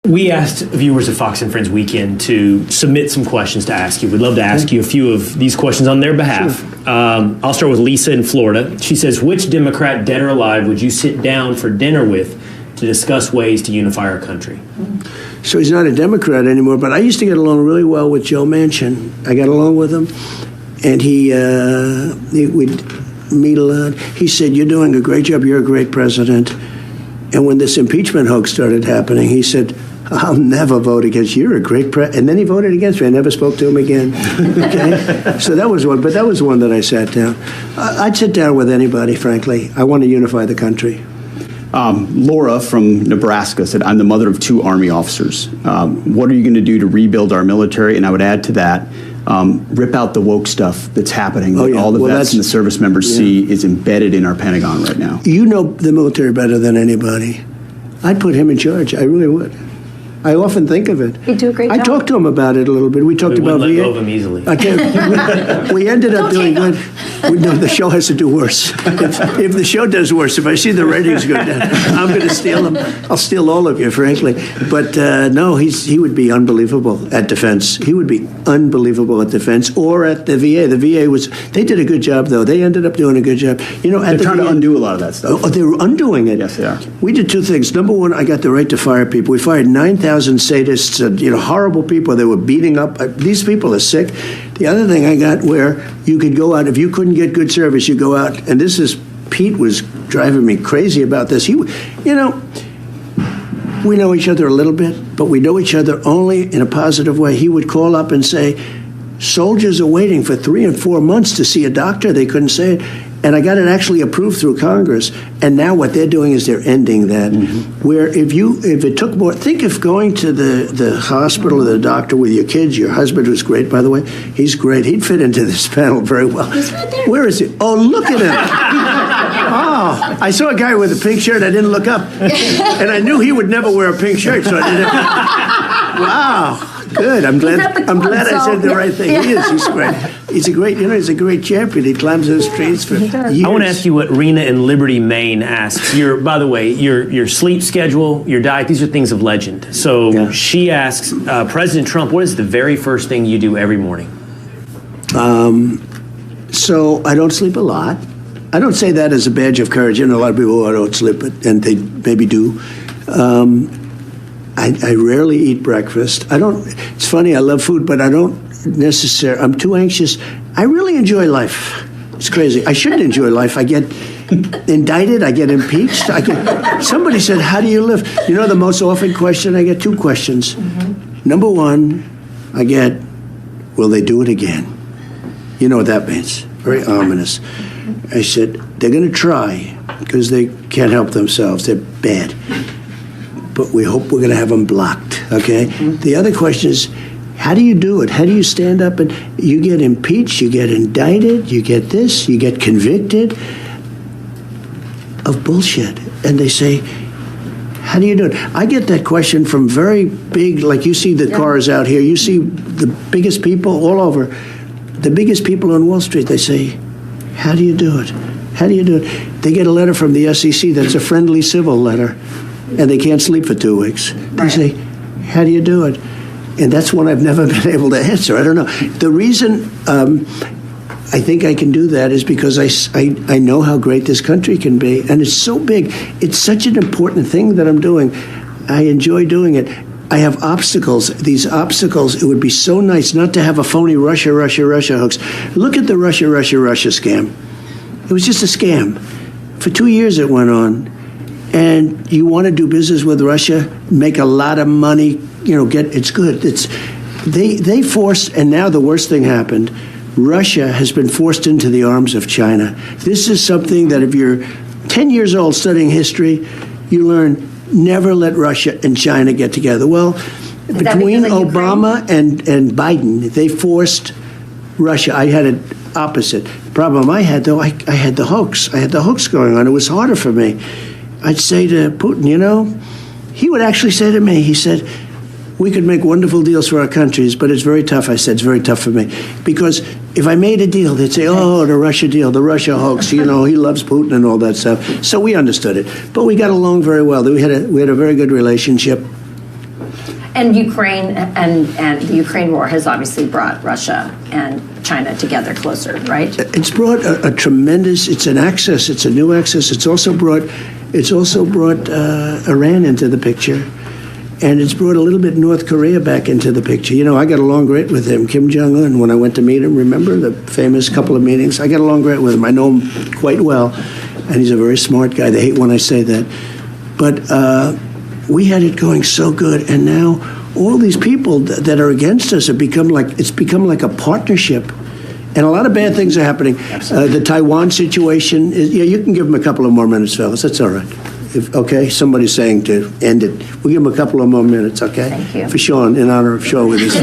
We asked viewers of Fox and Friends Weekend to submit some questions to ask you. We'd love to ask you a few of these questions on their behalf. Sure. I'll start with Lisa in Florida. She says, which Democrat, dead or alive, would you sit down for dinner with to discuss ways to unify our country? So he's not a Democrat anymore, but I used to get along really well with Joe Manchin. I got along with him, and we'd meet a lot. He said, you're doing a great job, you're a great president. And when this impeachment hoax started happening, he said, I'll never vote against you. You're a great president. And then he voted against me. I never spoke to him again. Okay? So that was one, but that was one that I sat down. I'd sit down with anybody, frankly. I want to unify the country. Laura from Nebraska said, I'm the mother of 2 Army officers. What are you going to do to rebuild our military? And I would add to that, rip out the woke stuff that's happening. Oh, yeah. All the vets and the service members see is embedded in our Pentagon right now. You know the military better than anybody. I'd put him in charge. I really would. I often think of it. He'd do a great job. I talked to him about it a little bit. We talked about let go of him easily. We ended up doing good. No, the show has to do worse. If the show does worse, if I see the ratings go down, I'm going to steal them. I'll steal all of you, frankly. But no, he would be unbelievable at defense. He would be unbelievable at defense or at the VA. The VA they did a good job, though. They ended up doing a good job. You know, they're trying to undo a lot of that stuff. Oh, they were undoing it. Yes, they are. We did 2 things. Number one, I got the right to fire people. We fired 9,000 sadists, horrible people. They were beating up. These people are sick. The other thing I got where you could go out, if you couldn't get good service, you go out, and Pete was driving me crazy about this. We know each other a little bit, but we know each other only in a positive way. He would call up and say, soldiers are waiting for 3 and 4 months to see a doctor. They couldn't say it. And I got it actually approved through Congress. And now what they're doing is they're ending that. Mm-hmm. Where if it took more, think of going to the hospital or the doctor with your kids, your husband, who's great, by the way. He's great. He'd fit into this panel very well. He's right there. Where is he? Oh, look at him. Oh, I saw a guy with a pink shirt. I didn't look up. And I knew he would never wear a pink shirt, so I didn't have to. Wow. Good. I'm glad I said the right thing. Yeah. He is. He's great. He's a great champion. He climbs those trees for years. I want to ask you what Rena in Liberty, Maine asks. By the way, your sleep schedule, your diet, these are things of legend. So she asks, President Trump, what is the very first thing you do every morning? So I don't sleep a lot. I don't say that as a badge of courage. A lot of people don't sleep, and they maybe do. I rarely eat breakfast. It's funny, I love food, but I don't necessarily, I'm too anxious. I really enjoy life. It's crazy. I shouldn't enjoy life. I get indicted, I get impeached. Somebody said, how do you live? You know the most often question? I get 2 questions. Mm-hmm. Number 1, I get, will they do it again? You know what that means. Very ominous. I said, they're going to try because they can't help themselves. They're bad. But we hope we're going to have them blocked, okay? Mm-hmm. The other question is, how do you do it? How do you stand up and you get impeached, you get indicted, you get this, you get convicted of bullshit? And they say, how do you do it? I get that question from very big, like you see the cars out here, you see the biggest people all over, the biggest people on Wall Street, they say, how do you do it? How do you do it? They get a letter from the SEC that's a friendly civil letter, and they can't sleep for 2 weeks. They say, how do you do it? And that's one I've never been able to answer. I don't know. The reason I think I can do that is because I know how great this country can be, and it's so big. It's such an important thing that I'm doing. I enjoy doing it. I have obstacles. These obstacles, it would be so nice not to have a phony Russia hoax. Look at the Russia scam. It was just a scam. For 2 years it went on. And you want to do business with Russia, make a lot of money, it's good. They forced, and now the worst thing happened. Russia has been forced into the arms of China. This is something that if you're 10 years old studying history, you learn never let Russia and China get together. Well, between Obama and Biden, they forced Russia. I had it opposite. The problem I had, though, I had the hoax. I had the hoax going on. It was harder for me. I'd say to Putin, he would actually say to me, he said, we could make wonderful deals for our countries, but it's very tough. I said, it's very tough for me. Because if I made a deal, they'd say, oh, the Russia deal, the Russia hoax, he loves Putin and all that stuff. So we understood it. But we got along very well. We had a very good relationship. And Ukraine and the Ukraine war has obviously brought Russia and China together closer, right? It's brought a tremendous. It's an axis. It's a new axis. It's also brought Iran into the picture, and it's brought a little bit North Korea back into the picture. You know, I got along great with him, Kim Jong-un, when I went to meet him. Remember the famous couple of meetings? I got along great with him. I know him quite well, and he's a very smart guy. They hate when I say that, but we had it going so good, and now all these people that are against us have become like a partnership, and a lot of bad things are happening. The Taiwan situation is, yeah, you can give them a couple of more minutes, fellas. That's all right. Okay, somebody's saying to end it. We'll give them a couple of more minutes, okay? Thank you. For Sean, in honor of Sean with his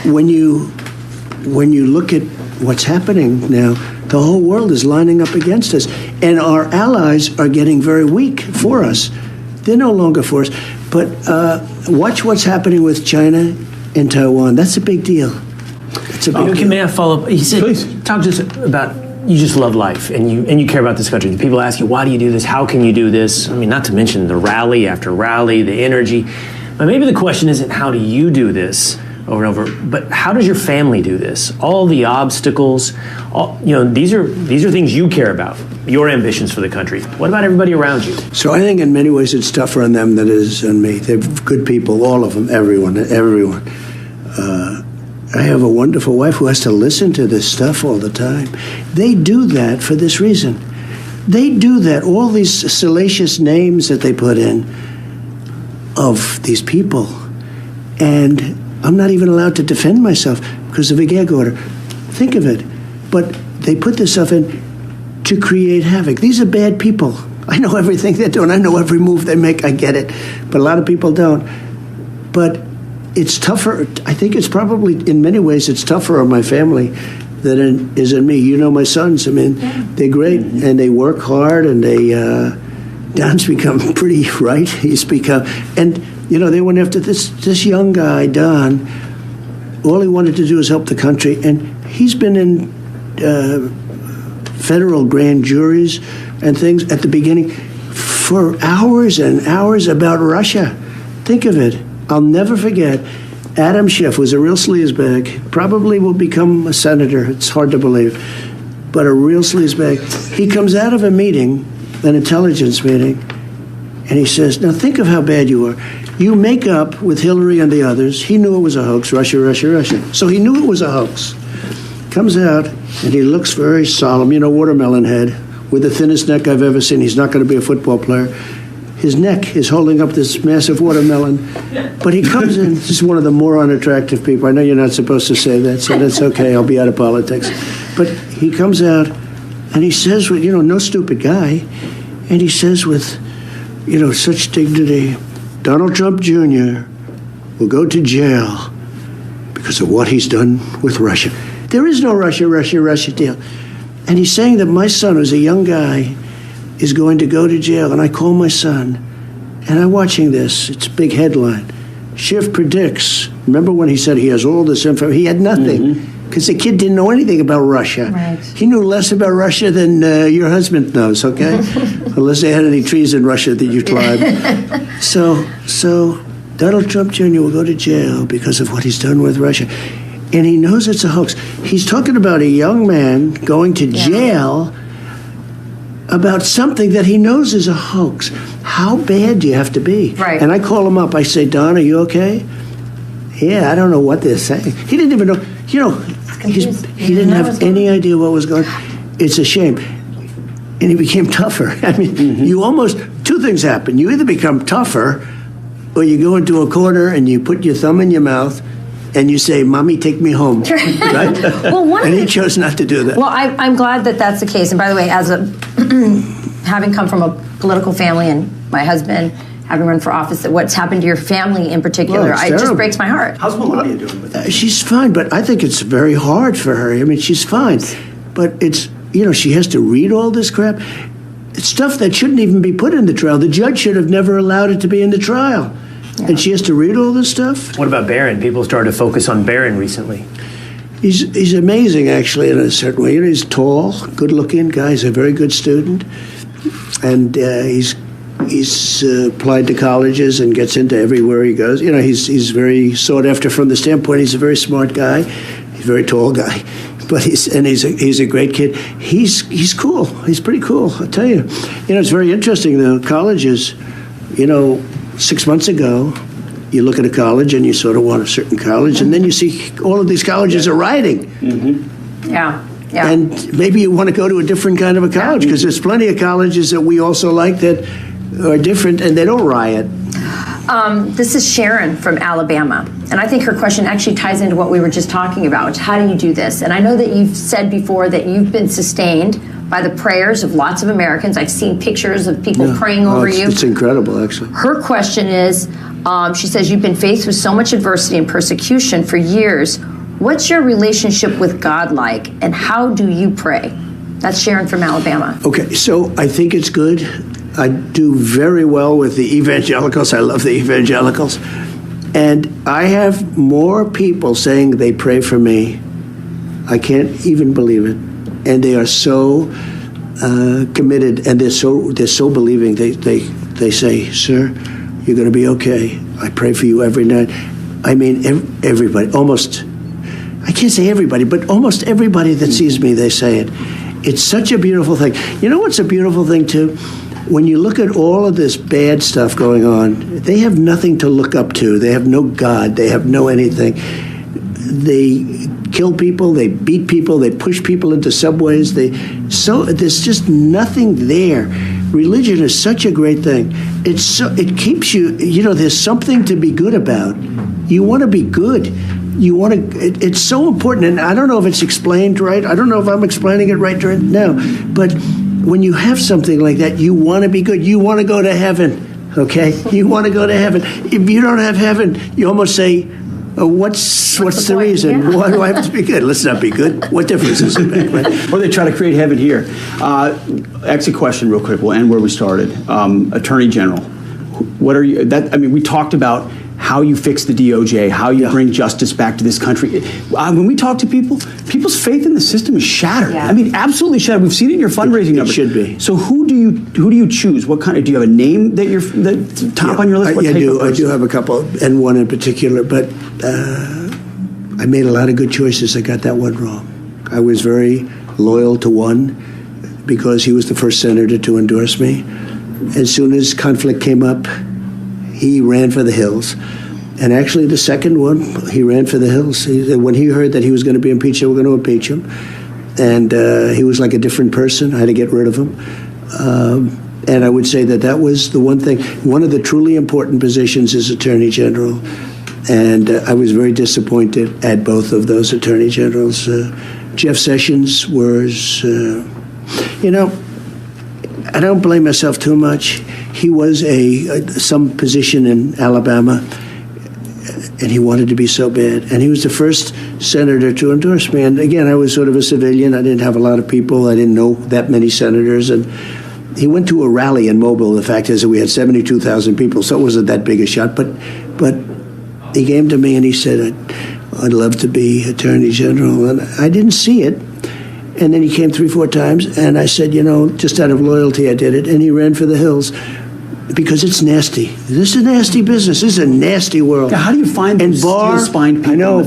when you look at what's happening now, the whole world is lining up against us, and our allies are getting very weak for us. They're no longer for us. But watch what's happening with China and Taiwan. That's a big deal. It's a big deal. May I follow up? He said, talk to us about, you just love life and you care about this country. People ask you, why do you do this? How can you do this? I mean, not to mention the rally after rally, the energy. But maybe the question isn't how do you do this over and over, but how does your family do this? All the obstacles, these are things you care about, your ambitions for the country. What about everybody around you? So I think in many ways it's tougher on them than it is on me. They're good people, all of them, everyone. I have a wonderful wife who has to listen to this stuff all the time. They do that for this reason. They do that, all these salacious names that they put in of these people. And I'm not even allowed to defend myself because of a gag order. Think of it. But they put this stuff in to create havoc. These are bad people. I know everything they're doing. I know every move they make. I get it. But a lot of people don't. But it's tougher. I think it's probably, in many ways, it's tougher on my family than it is on me. You know my sons. I mean, they're great, and they work hard, and they, Don's become pretty right. He's become, and, they went after this young guy, Don. All he wanted to do is help the country, and he's been in federal grand juries and things at the beginning for hours and hours about Russia. Think of it. I'll never forget, Adam Schiff was a real sleazebag, probably will become a senator, it's hard to believe, but a real sleazebag. He comes out of a meeting, an intelligence meeting, and he says, now think of how bad you are. You make up with Hillary and the others. He knew it was a hoax, Russia, Russia, Russia. So he knew it was a hoax. Comes out, and he looks very solemn, watermelon head, with the thinnest neck I've ever seen. He's not going to be a football player. His neck is holding up this massive watermelon. But he comes in, this is one of the more unattractive people. I know you're not supposed to say that, so that's okay. I'll be out of politics. But he comes out, and he says, no stupid guy, and he says with, such dignity, Donald Trump Jr. will go to jail because of what he's done with Russia. There is no Russia, Russia, Russia deal. And he's saying that my son, who's a young guy, is going to go to jail. And I call my son, and I'm watching this. It's a big headline. Schiff predicts. Remember when he said he has all this info? He had nothing because the kid didn't know anything about Russia. Right. He knew less about Russia than your husband knows, okay? Unless they had any trees in Russia that you climbed. So Donald Trump Jr. will go to jail because of what he's done with Russia. And he knows it's a hoax. He's talking about a young man going to jail about something that he knows is a hoax. How bad do you have to be? Right. And I call him up. I say, Don, are you okay? Yeah, I don't know what they're saying. He didn't even know. He didn't have any idea what was going on. It's a shame. And he became tougher. I mean, two things happen. You either become tougher or you go into a corner and you put your thumb in your mouth and you say, Mommy, take me home, right? And he chose not to do that. Well, I'm glad that that's the case. And by the way, as having come from a political family and my husband having run for office, what's happened to your family in particular, it just breaks my heart. How's Melania doing with that? She's fine, but I think it's very hard for her. I mean, she's fine. But it's, she has to read all this crap. It's stuff that shouldn't even be put in the trial. The judge should have never allowed it to be in the trial. Yeah. And she has to read all this stuff? What about Barron? People started to focus on Barron recently. He's amazing, actually, in a certain way. He's tall, good-looking guy. He's a very good student. And he's he's applied to colleges and gets into everywhere he goes. He's very sought after from the standpoint he's a very smart guy. He's a very tall guy, but he's a great kid. He's cool. He's pretty cool, I'll tell you. It's very interesting. The colleges, 6 months ago, you look at a college and you sort of want a certain college, and then you see all of these colleges are rioting. Mm-hmm. Yeah. Yeah. And maybe you want to go to a different kind of a college, because there's plenty of colleges that we also like that are different and they don't riot. This is Sharon from Alabama, and I think her question actually ties into what we were just talking about. How do you do this? And I know that you've said before that you've been sustained by the prayers of lots of Americans. I've seen pictures of people praying over you. It's incredible, actually. Her question is, she says, you've been faced with so much adversity and persecution for years. What's your relationship with God like, and how do you pray? That's Sharon from Alabama. Okay, so I think it's good. I do very well with the evangelicals. I love the evangelicals. And I have more people saying they pray for me. I can't even believe it. And they are so committed, and they're so believing. They say, "Sir, you're going to be okay. I pray for you every night." I mean, everybody, almost, I can't say everybody, but almost everybody that sees me, they say it. It's such a beautiful thing. You know what's a beautiful thing, too? When you look at all of this bad stuff going on, they have nothing to look up to. They have no God. They have no anything. They kill people. They beat people. They push people into subways. There's just nothing there. Religion is such a great thing. It keeps you. There's something to be good about. You want to be good. It's so important, and I don't know if it's explained right. I don't know if I'm explaining it right now, but when you have something like that, you want to be good. You want to go to heaven, okay? You want to go to heaven. If you don't have heaven, you almost say, what's the reason? Yeah. Why do I have to be good? Let's not be good. What difference does it make, right? Or they try to create heaven here. Exit question real quick. We'll end where we started. Attorney General, what are you, we talked about how you fix the DOJ, how you bring justice back to this country. When we talk to people, people's faith in the system is shattered. Yeah. Absolutely shattered. We've seen it in your fundraising numbers. It should be. So who do you choose? What kind of, do you have a name that's top on your list? I do have a couple, and one in particular, but I made a lot of good choices. I got that one wrong. I was very loyal to one because he was the first senator to endorse me. As soon as conflict came up, he ran for the hills. And actually, the second one, he ran for the hills. When he heard that he was going to be impeached, they were going to impeach him. And he was like a different person. I had to get rid of him. And I would say that was the one thing. One of the truly important positions is Attorney General. And I was very disappointed at both of those Attorney Generals. Jeff Sessions was, I don't blame myself too much. He was some position in Alabama, and he wanted to be so bad. And he was the first senator to endorse me. And again, I was sort of a civilian. I didn't have a lot of people. I didn't know that many senators. And he went to a rally in Mobile. The fact is that we had 72,000 people, so it wasn't that big a shot. But he came to me and he said, I'd love to be Attorney General. And I didn't see it. And then he came 3-4 times, and I said, just out of loyalty, I did it. And he ran for the hills because it's nasty. This is a nasty business. This is a nasty world. Yeah, how do you find and Barr? People I know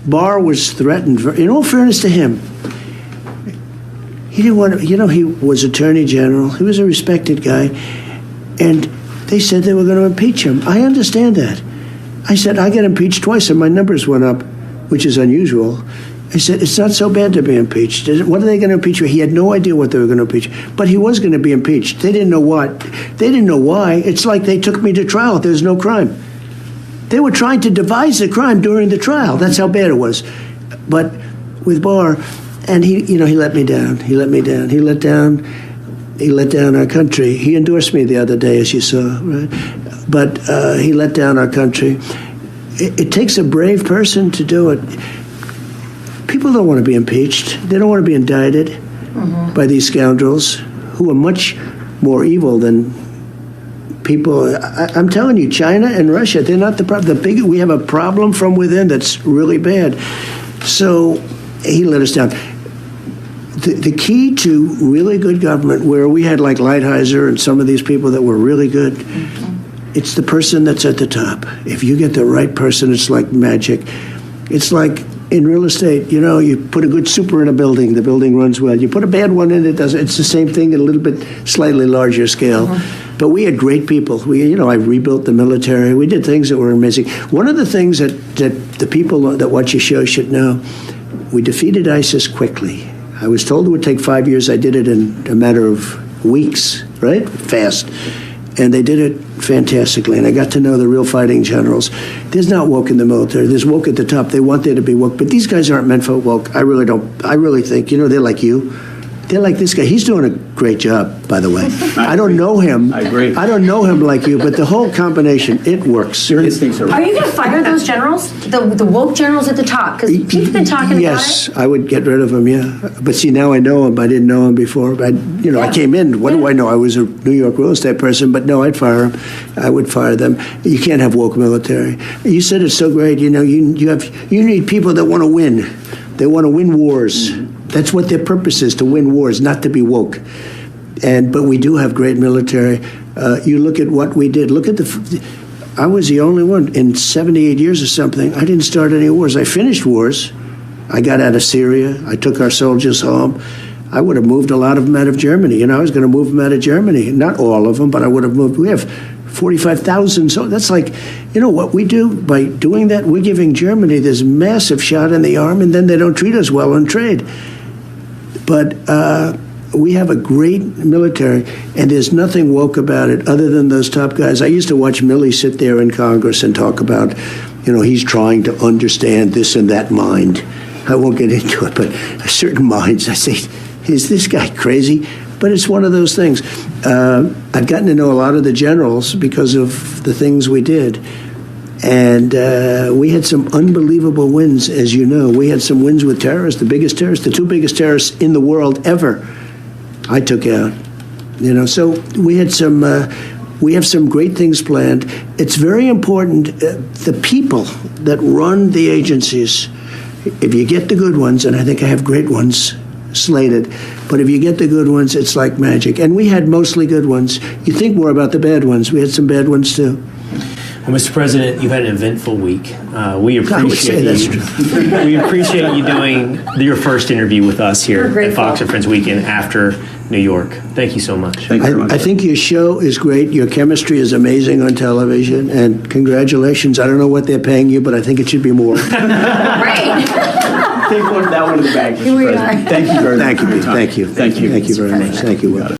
Barr was threatened. In all fairness to him, he didn't want to. He was Attorney General. He was a respected guy, and they said they were going to impeach him. I understand that. I said I got impeached twice, and my numbers went up, which is unusual. I said, it's not so bad to be impeached. What are they going to impeach? He had no idea what they were going to impeach, but he was going to be impeached. They didn't know what. They didn't know why. It's like they took me to trial. There's no crime. They were trying to devise the crime during the trial. That's how bad it was. But with Barr, and he let me down. He let me down. He let down our country. He endorsed me the other day, as you saw, right? But he let down our country. It takes a brave person to do it. People don't want to be impeached. They don't want to be indicted by these scoundrels who are much more evil than people. I'm telling you, China and Russia, they're not the problem. We have a problem from within that's really bad. So he let us down. The key to really good government, where we had like Lighthizer and some of these people that were really good, it's the person that's at the top. If you get the right person, it's like magic. It's like in real estate, you know, you put a good super in a building, the building runs well. You put a bad one in, it doesn't. It's the same thing at a little bit slightly larger scale. But we had great people. I rebuilt the military. We did things that were amazing. One of the things that the people that watch your show should know, we defeated ISIS quickly. I was told it would take 5 years. I did it in a matter of weeks, right? Fast. And they did it fantastically. And I got to know the real fighting generals. There's not woke in the military. There's woke at the top. They want there to be woke. But these guys aren't meant for woke. I really don't. I really think, they're like you. They're like this guy. He's doing a great job, by the way. I don't know him. I agree. I don't know him like you, but the whole combination, it works. Are you going to fire those generals? The woke generals at the top? Because you've been talking about it. Yes, I would get rid of them, yeah. But see, now I know him. I didn't know him before. I came in. What do I know? I was a New York real estate person, but no, I'd fire them. I would fire them. You can't have woke military. You said it's so great. You need people that want to win. They want to win wars. That's what their purpose is, to win wars, not to be woke. But we do have great military. You look at what we did. Look at I was the only one in 78 years or something. I didn't start any wars. I finished wars. I got out of Syria. I took our soldiers home. I would have moved a lot of them out of Germany. I was going to move them out of Germany. Not all of them, but I would have moved. We have 45,000. So that's like, what we do by doing that, we're giving Germany this massive shot in the arm, and then they don't treat us well on trade. But we have a great military, and there's nothing woke about it other than those top guys. I used to watch Milley sit there in Congress and talk about, he's trying to understand this and that mind. I won't get into it, but certain minds, I say, is this guy crazy? But it's one of those things. I've gotten to know a lot of the generals because of the things we did. And we had some unbelievable wins, as you know. We had some wins with terrorists, the two biggest terrorists in the world ever, I took out. So we had we have some great things planned. It's very important, the people that run the agencies, if you get the good ones, and I think I have great ones slated, but if you get the good ones, it's like magic. And we had mostly good ones. You think more about the bad ones. We had some bad ones, too. Well, Mr. President, you've had an eventful week. We appreciate we appreciate you doing your first interview with us here at Fox and Friends Weekend after New York. Thank you so much. Thank you very much. I think your show is great. Your chemistry is amazing on television, and congratulations. I don't know what they're paying you, but I think it should be more. Right. Take that one in the bag, Mr. President. Thank you very much. Thank you. Thank you very much. Thank you, Will.